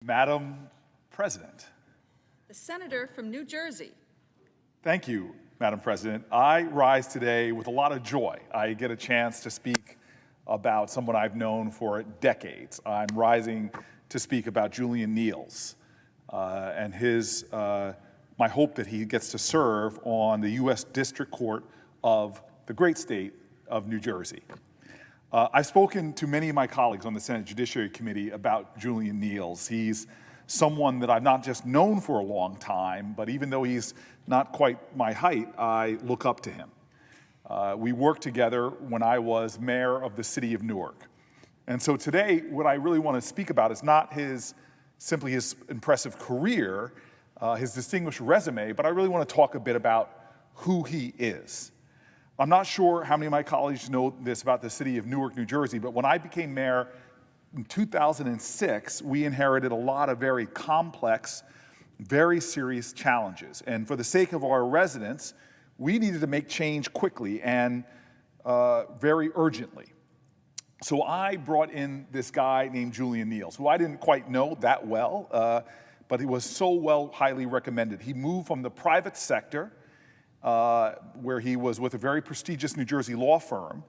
Madam President. The senator from New Jersey. Thank you, Madam President. I rise today with a lot of joy. I get a chance to speak about someone I've known for decades. I'm rising to speak about Julien Neals and my hope that he gets to serve on the U.S. District Court of the great state of New Jersey. I've spoken to many of my colleagues on the Senate Judiciary Committee about Julien Neals. He's someone that I've not just known for a long time, but even though he's not quite my height, I look up to him. We worked together when I was mayor of the city of Newark. And so today, what I really want to speak about is not simply his impressive career, his distinguished resume, but I really want to talk a bit about who he is. I'm not sure how many of my colleagues know this about the city of Newark, New Jersey, but when I became mayor in 2006, we inherited a lot of very complex, very serious challenges. And for the sake of our residents, we needed to make change quickly and very urgently. So I brought in this guy named Julien Neals, who I didn't quite know that well, but he was so highly recommended. He moved from the private sector, where he was with a very prestigious New Jersey law firm,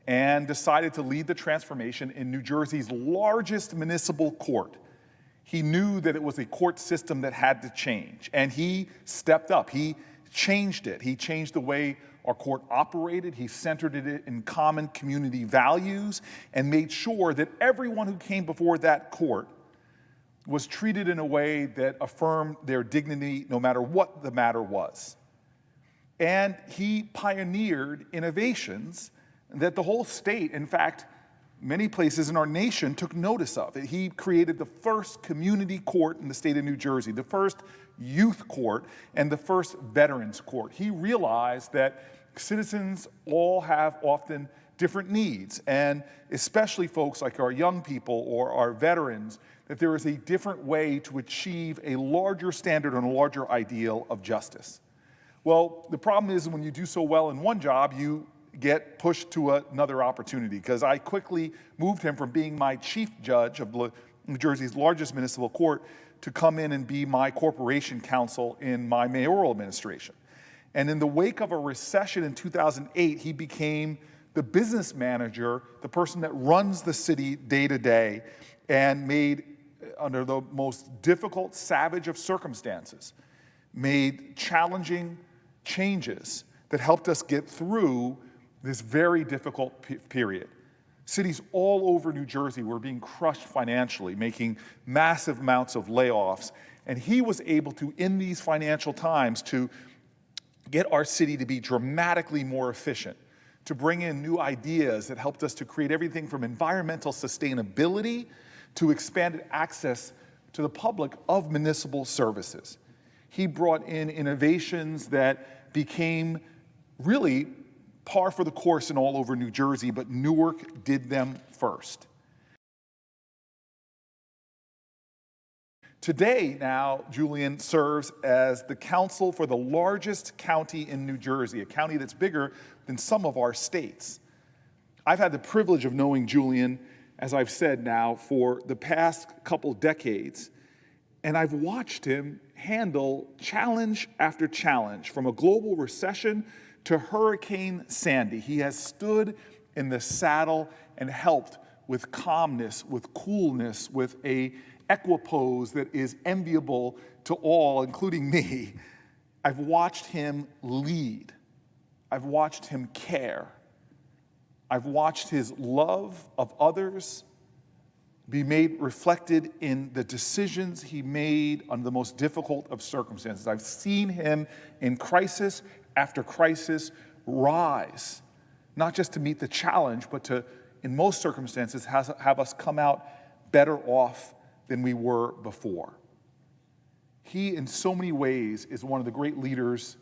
and decided to lead the transformation in New Jersey's largest municipal court. He knew that it was a court system that had to change, and he stepped up. He changed it. He changed the way our court operated. He centered it in common community values and made sure that everyone who came before that court was treated in a way that affirmed their dignity no matter what the matter was. And he pioneered innovations that the whole state, in fact, many places in our nation took notice of. He created the first community court in the state of New Jersey, the first youth court, and the first veterans court. He realized that citizens all have often different needs, and especially folks like our young people or our veterans, that there is a different way to achieve a larger standard and a larger ideal of justice. Well, the problem is when you do so well in one job, you get pushed to another opportunity, because I quickly moved him from being my chief judge of New Jersey's largest municipal court to come in and be my corporation counsel in my mayoral administration. And in the wake of a recession in 2008, he became the business manager, the person that runs the city day to day, and made, under the most difficult, savage of circumstances, made challenging changes that helped us get through this very difficult period. Cities all over New Jersey were being crushed financially, making massive amounts of layoffs, and he was able to, in these financial times, to get our city to be dramatically more efficient, to bring in new ideas that helped us to create everything from environmental sustainability to expanded access to the public of municipal services. He brought in innovations that became really par for the course in all over New Jersey, but Newark did them first. Today, now, Julien serves as the counsel for the largest county in New Jersey, a county that's bigger than some of our states. I've had the privilege of knowing Julien, as I've said now, for the past couple decades, and I've watched him handle challenge after challenge, from a global recession to Hurricane Sandy. He has stood in the saddle and helped with calmness, with coolness, with a equipoise that is enviable to all, including me. I've watched him lead. I've watched him care. I've watched his love of others be made reflected in the decisions he made under the most difficult of circumstances. I've seen him in crisis after crisis rise, not just to meet the challenge, but to, in most circumstances, have us come out better off than we were before. He, in so many ways, is one of the great leaders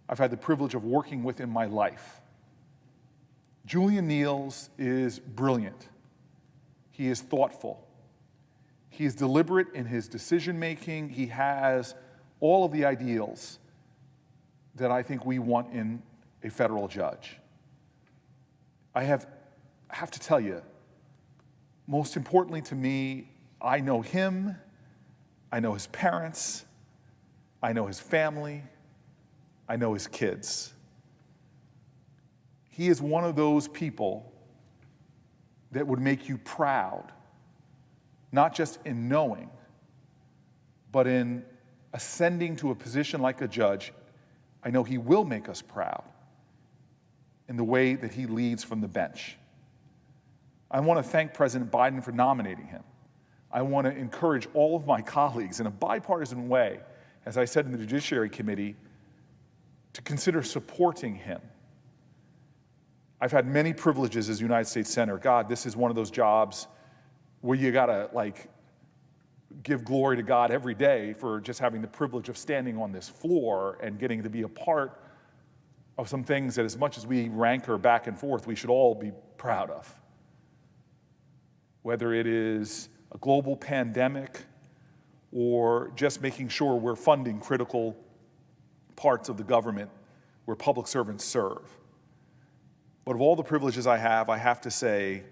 I've had the privilege of working with in my life. Julien Neals is brilliant. He is thoughtful. He is deliberate in his decision-making. He has all of the ideals that I think we want in a federal judge. I have to tell you, most importantly to me, I know him I know his parents. I know his family. I know his kids. He is one of those people that would make you proud, not just in knowing, but in ascending to a position like a judge. I know he will make us proud in the way that he leads from the bench. I want to thank President Biden for nominating him. I want to encourage all of my colleagues in a bipartisan way, as I said in the Judiciary Committee, to consider supporting him. I've had many privileges as United States Senator. God, this is one of those jobs where you gotta give glory to God every day for just having the privilege of standing on this floor and getting to be a part of some things that, as much as we rancor back and forth, we should all be proud of. Whether it is a global pandemic or just making sure we're funding critical parts of the government where public servants serve. But of all the privileges I have to say,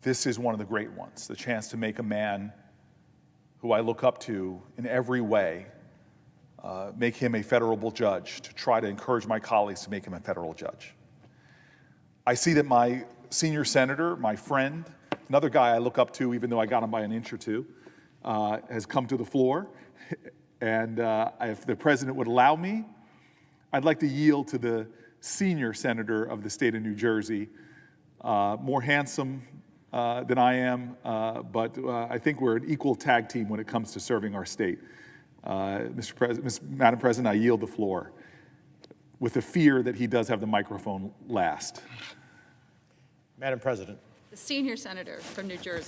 this is one of the great ones, the chance to make a man who I look up to in every way, make him a federal judge, to try to encourage my colleagues to make him a federal judge. I see that my senior senator, my friend, another guy I look up to, even though I got him by an inch or two, has come to the floor. And if the president would allow me, I'd like to yield to the senior senator of the state of New Jersey, more handsome than I am, but I think we're an equal tag team when it comes to serving our state. Madam President, I yield the floor with the fear that he does have the microphone last. Madam President. The senior senator from New Jersey.